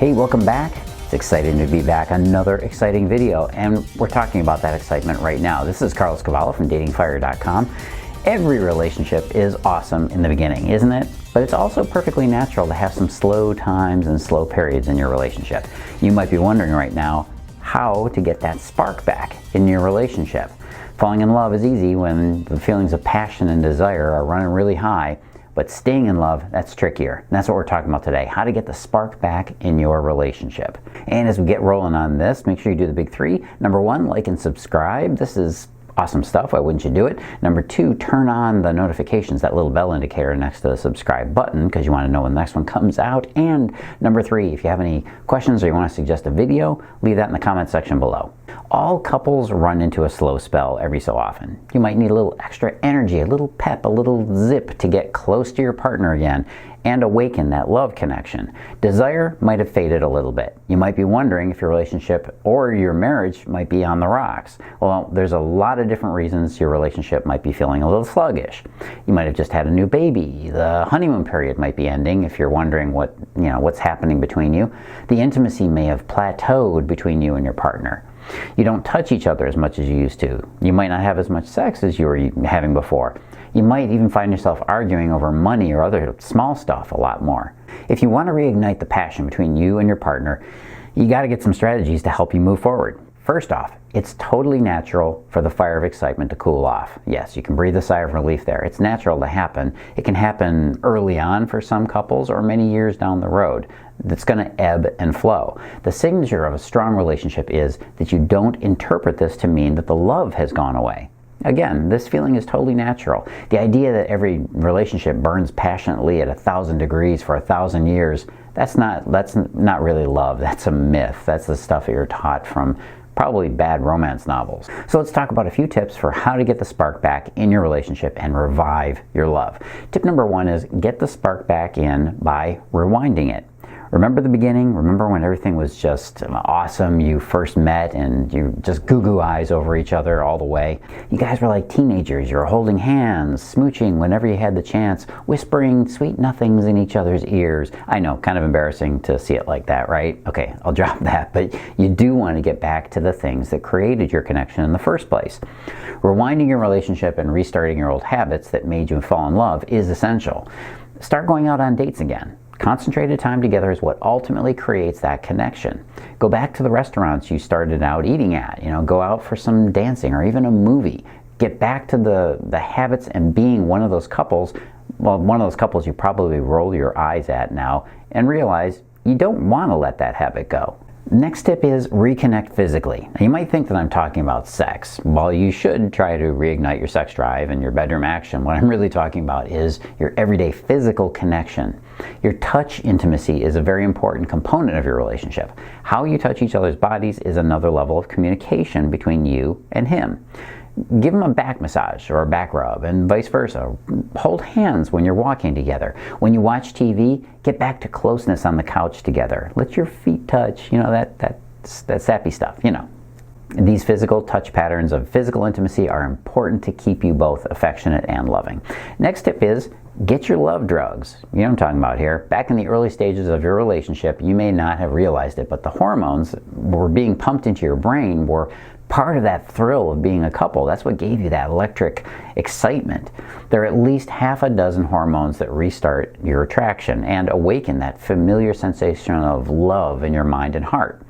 Hey, welcome back. It's exciting to be back. Another exciting video, and we're talking about that excitement right now. This is Cavallo from datingfire.com. Every relationship is awesome in the beginning, isn't it? But it's also perfectly natural to have some slow times and slow periods in your relationship. You might be wondering right now how to get that spark back in your relationship. Falling in love is easy when the feelings of passion and desire are running really high. But staying in love, that's trickier. And that's what we're talking about today, how to get the spark back in your relationship. And as we get rolling on this, make sure you do the big three. Number one, like and subscribe. This is awesome stuff. Why wouldn't you do it? Number two, turn on the notifications, that little bell indicator next to the subscribe button, because you want to know when the next one comes out. And number three, if you have any questions or you want to suggest a video, leave that in the comment section below. All couples run into a slow spell every so often. You might need a little extra energy, a little pep, a little zip to get close to your partner again and awaken that love connection. Desire might have faded a little bit. You might be wondering if your relationship or your marriage might be on the rocks. Well, there's a lot of different reasons your relationship might be feeling a little sluggish. You might have just had a new baby. The honeymoon period might be ending if you're wondering what's happening between you. The intimacy may have plateaued between you and your partner. You don't touch each other as much as you used to. You might not have as much sex as you were having before. You might even find yourself arguing over money or other small stuff a lot more. If you want to reignite the passion between you and your partner, you got to get some strategies to help you move forward. First off, it's totally natural for the fire of excitement to cool off. Yes, you can breathe a sigh of relief there. It's natural to happen. It can happen early on for some couples or many years down the road. That's going to ebb and flow. The signature of a strong relationship is that you don't interpret this to mean that the love has gone away. Again, this feeling is totally natural. The idea that every relationship burns passionately at 1,000 degrees for 1,000 years, that's not really love. That's a myth. That's the stuff that you're taught from probably bad romance novels. So let's talk about a few tips for how to get the spark back in your relationship and revive your love. Tip number one is get the spark back in by rewinding it. Remember the beginning? Remember when everything was just awesome? You first met and you just goo-goo eyes over each other all the way. You guys were like teenagers. You were holding hands, smooching whenever you had the chance, whispering sweet nothings in each other's ears. I know, kind of embarrassing to see it like that, right? Okay, I'll drop that. But you do want to get back to the things that created your connection in the first place. Rewinding your relationship and restarting your old habits that made you fall in love is essential. Start going out on dates again. Concentrated time together is what ultimately creates that connection. Go back to the restaurants you started out eating at. Go out for some dancing or even a movie. Get back to the habits and being one of those couples, one of those couples you probably roll your eyes at now and realize you don't want to let that habit go. Next tip is reconnect physically. Now, you might think that I'm talking about sex. While you should try to reignite your sex drive and your bedroom action, what I'm really talking about is your everyday physical connection. Your touch intimacy is a very important component of your relationship. How you touch each other's bodies is another level of communication between you and him. Give him a back massage or a back rub and vice versa. Hold hands when you're walking together. When you watch TV, get back to closeness on the couch together. Let your feet touch, that sappy stuff, These physical touch patterns of physical intimacy are important to keep you both affectionate and loving. Next tip is get your love drugs. You know what I'm talking about here. Back in the early stages of your relationship, you may not have realized it, but the hormones that were being pumped into your brain were part of that thrill of being a couple. That's what gave you that electric excitement. There are at least half a dozen hormones that restart your attraction and awaken that familiar sensation of love in your mind and heart.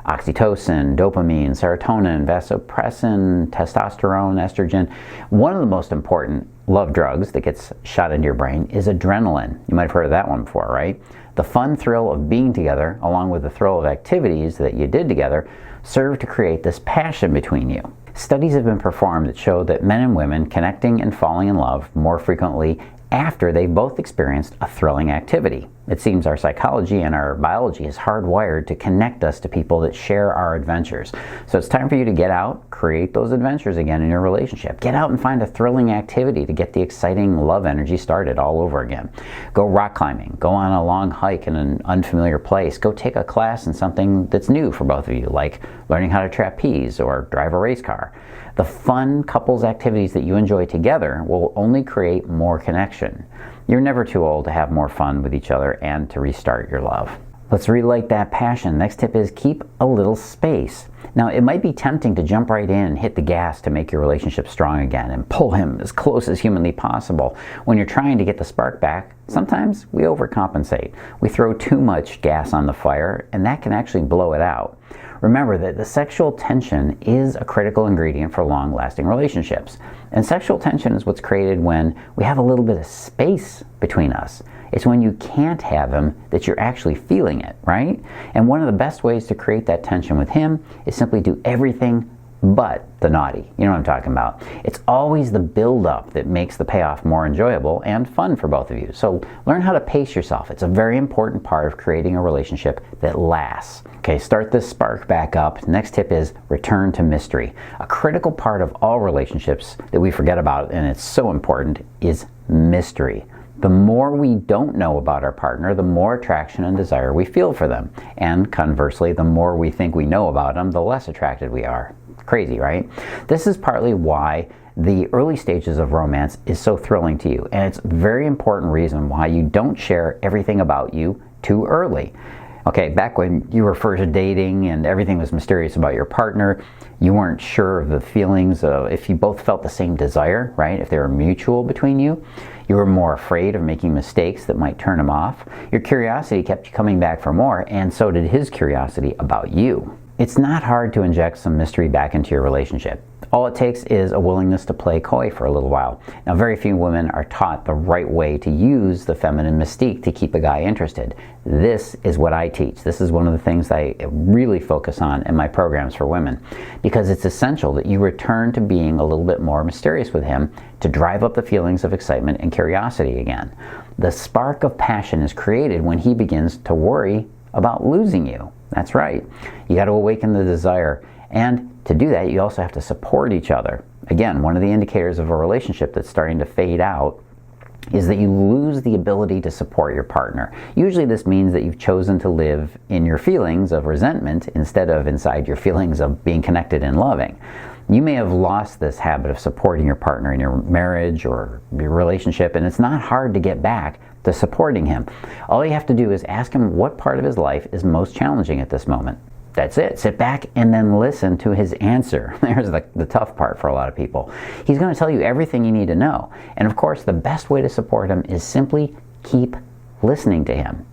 Oxytocin, dopamine, serotonin, vasopressin, testosterone, estrogen. One of the most important love drugs that gets shot into your brain is adrenaline. You might have heard of that one before, right? The fun thrill of being together, along with the thrill of activities that you did together, serve to create this passion between you. Studies have been performed that show that men and women connecting and falling in love more frequently after they both experienced a thrilling activity. It seems our psychology and our biology is hardwired to connect us to people that share our adventures. So it's time for you to get out, create those adventures again in your relationship. Get out and find a thrilling activity to get the exciting love energy started all over again. Go rock climbing. Go on a long hike in an unfamiliar place. Go take a class in something that's new for both of you, like learning how to trapeze or drive a race car. The fun couples activities that you enjoy together will only create more connection. You're never too old to have more fun with each other and to restart your love. Let's relight that passion. Next tip is keep a little space. Now, it might be tempting to jump right in and hit the gas to make your relationship strong again and pull him as close as humanly possible. When you're trying to get the spark back, sometimes we overcompensate. We throw too much gas on the fire, and that can actually blow it out. Remember that the sexual tension is a critical ingredient for long-lasting relationships. And sexual tension is what's created when we have a little bit of space between us. It's when you can't have him that you're actually feeling it, right? And one of the best ways to create that tension with him is simply do everything but the naughty. You know what I'm talking about. It's always the build-up that makes the payoff more enjoyable and fun for both of you. So learn how to pace yourself. It's a very important part of creating a relationship that lasts. Okay, start this spark back up. Next tip is return to mystery. A critical part of all relationships that we forget about, and it's so important, is mystery. The more we don't know about our partner, the more attraction and desire we feel for them. And conversely, the more we think we know about them, the less attracted we are. Crazy, right? This is partly why the early stages of romance is so thrilling to you. And it's a very important reason why you don't share everything about you too early. Okay, back when you were first dating and everything was mysterious about your partner, you weren't sure of the feelings of if you both felt the same desire, right? If they were mutual between you. You were more afraid of making mistakes that might turn him off. Your curiosity kept you coming back for more, and so did his curiosity about you. It's not hard to inject some mystery back into your relationship. All it takes is a willingness to play coy for a little while. Now, very few women are taught the right way to use the feminine mystique to keep a guy interested. This is what I teach. This is one of the things I really focus on in my programs for women, because it's essential that you return to being a little bit more mysterious with him to drive up the feelings of excitement and curiosity again. The spark of passion is created when he begins to worry about losing you. That's right. You got to awaken the desire. And to do that, you also have to support each other. Again, one of the indicators of a relationship that's starting to fade out is that you lose the ability to support your partner. Usually this means that you've chosen to live in your feelings of resentment instead of inside your feelings of being connected and loving. You may have lost this habit of supporting your partner in your marriage or your relationship, and it's not hard to get back to supporting him. All you have to do is ask him what part of his life is most challenging at this moment. That's it. Sit back and then listen to his answer. There's the tough part for a lot of people. He's going to tell you everything you need to know. And of course, the best way to support him is simply keep listening to him.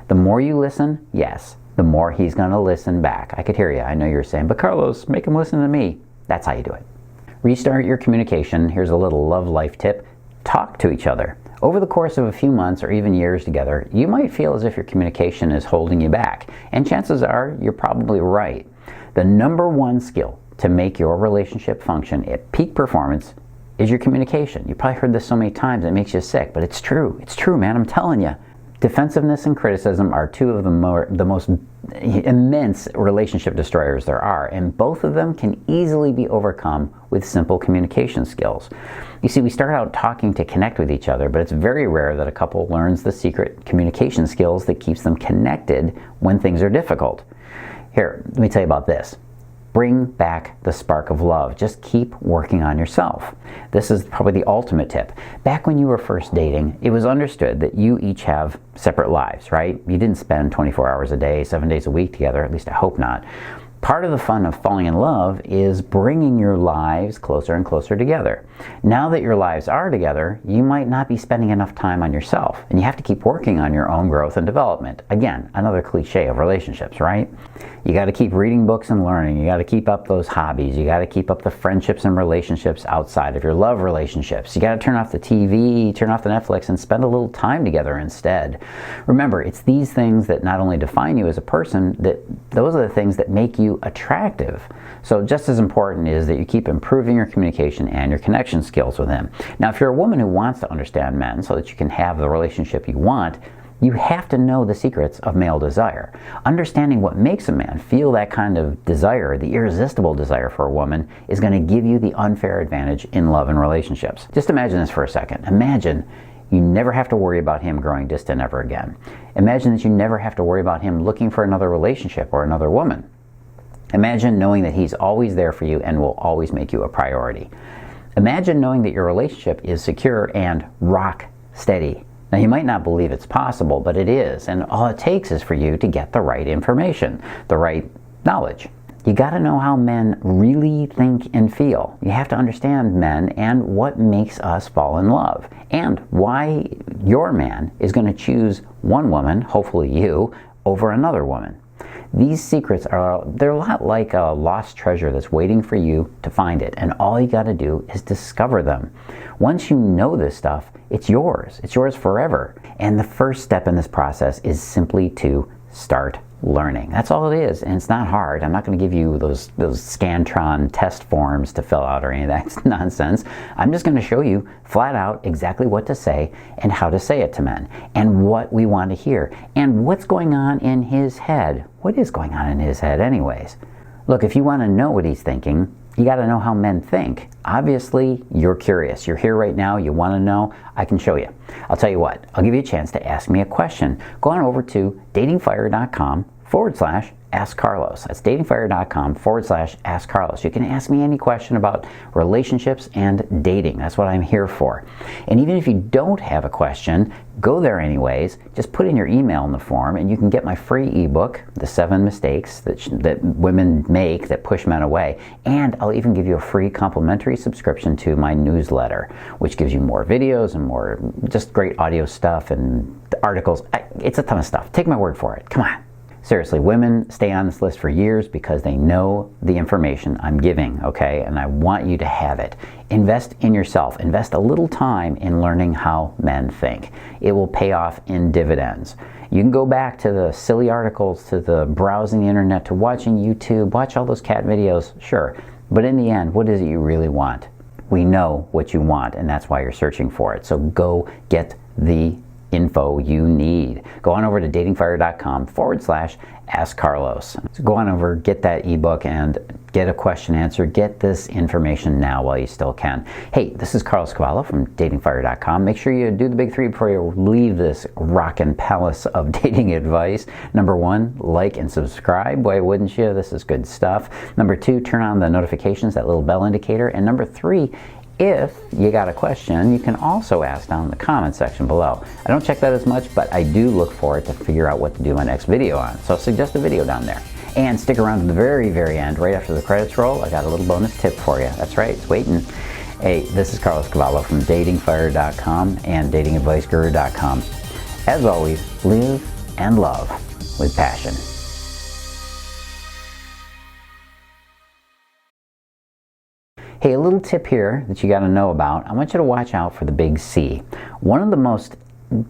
The more you listen, yes, the more he's going to listen back. I could hear you. I know you're saying, but Carlos, make him listen to me. That's how you do it. Restart your communication. Here's a little love life tip. Talk to each other. Over the course of a few months or even years together, you might feel as if your communication is holding you back. And chances are you're probably right. The number one skill to make your relationship function at peak performance is your communication. You probably heard this so many times it makes you sick, but it's true. It's true, man. I'm telling you. Defensiveness and criticism are two of the most immense relationship destroyers there are, and both of them can easily be overcome with simple communication skills. You see, we start out talking to connect with each other, but it's very rare that a couple learns the secret communication skills that keeps them connected when things are difficult. Here, let me tell you about this. Bring back the spark of love. Just keep working on yourself. This is probably the ultimate tip. Back when you were first dating, it was understood that you each have separate lives, right? You didn't spend 24 hours a day, 7 days a week together, at least I hope not. Part of the fun of falling in love is bringing your lives closer and closer together. Now that your lives are together, you might not be spending enough time on yourself, and you have to keep working on your own growth and development. Again, another cliche of relationships, right? You got to keep reading books and learning. You got to keep up those hobbies. You got to keep up the friendships and relationships outside of your love relationships. You got to turn off the TV, turn off the Netflix, and spend a little time together instead. Remember, it's these things that not only define you as a person, those are the things that make you attractive. So just as important is that you keep improving your communication and your connection skills with him. Now, if you're a woman who wants to understand men so that you can have the relationship you want, you have to know the secrets of male desire. Understanding what makes a man feel that kind of desire, the irresistible desire for a woman, is going to give you the unfair advantage in love and relationships. Just imagine this for a second. Imagine you never have to worry about him growing distant ever again. Imagine that you never have to worry about him looking for another relationship or another woman. Imagine knowing that he's always there for you and will always make you a priority. Imagine knowing that your relationship is secure and rock steady. Now, you might not believe it's possible, but it is, and all it takes is for you to get the right information, the right knowledge. You got to know how men really think and feel. You have to understand men and what makes us fall in love, and why your man is going to choose one woman, hopefully you, over another woman. These secrets they're a lot like a lost treasure that's waiting for you to find it, and all you got to do is discover them. Once you know this stuff, it's yours. It's yours forever. And the first step in this process is simply to start learning. That's all it is, and it's not hard. I'm not going to give you those Scantron test forms to fill out or any of that nonsense. I'm just going to show you flat out exactly what to say and how to say it to men, and what we want to hear, and what's going on in his head. What is going on in his head anyways? Look, if you want to know what he's thinking, you got to know how men think. Obviously, you're curious. You're here right now. You want to know. I can show you. I'll tell you what. I'll give you a chance to ask me a question. Go on over to datingfire.com/Ask Carlos. That's datingfire.com/Ask Carlos. You can ask me any question about relationships and dating. That's what I'm here for. And even if you don't have a question, go there anyways. Just put in your email in the form, and you can get my free ebook, The 7 Mistakes that Women Make That Push Men Away. And I'll even give you a free complimentary subscription to my newsletter, which gives you more videos and more just great audio stuff and articles. It's a ton of stuff. Take my word for it. Come on. Seriously, women stay on this list for years because they know the information I'm giving, okay? And I want you to have it. Invest in yourself. Invest a little time in learning how men think. It will pay off in dividends. You can go back to the silly articles, to the browsing the internet, to watching YouTube, watch all those cat videos, sure. But in the end, what is it you really want? We know what you want, and that's why you're searching for it. So go get the info you need. Go on over to datingfire.com/Ask Carlos. So go on over, get that ebook, and get a question answered. Get this information now while you still can. Hey, this is Carlos Cavallo from datingfire.com. Make sure you do the big three before you leave this rockin' palace of dating advice. Number 1, like and subscribe. Why wouldn't you? This is good stuff. Number 2, turn on the notifications, that little bell indicator. And number 3, if you got a question, you can also ask down in the comment section below. I don't check that as much, but I do look for it to figure out what to do my next video on. So suggest a video down there. And stick around to the very, very end, right after the credits roll. I got a little bonus tip for you. That's right, it's waiting. Hey, this is Carlos Cavallo from datingfire.com and datingadviceguru.com. As always, live and love with passion. Hey, a little tip here that you got to know about. I want you to watch out for the big C. One of the most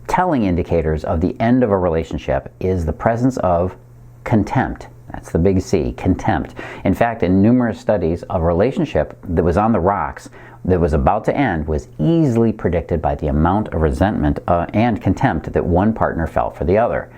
telling indicators of the end of a relationship is the presence of contempt. That's the big C, contempt. In fact, in numerous studies, a relationship that was on the rocks, that was about to end, was easily predicted by the amount of resentment and contempt that one partner felt for the other.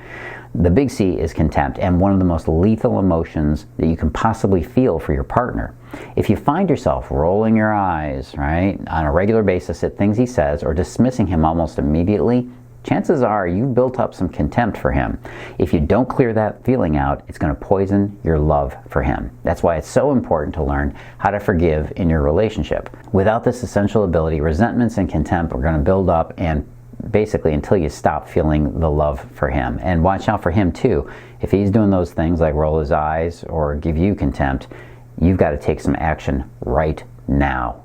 The big C is contempt, and one of the most lethal emotions that you can possibly feel for your partner. If you find yourself rolling your eyes, right, on a regular basis at things he says, or dismissing him almost immediately, chances are you've built up some contempt for him. If you don't clear that feeling out, it's going to poison your love for him. That's why it's so important to learn how to forgive in your relationship. Without this essential ability, resentments and contempt are going to build up, and basically until you stop feeling the love for him. And watch out for him too. If he's doing those things like roll his eyes or give you contempt, you've got to take some action right now.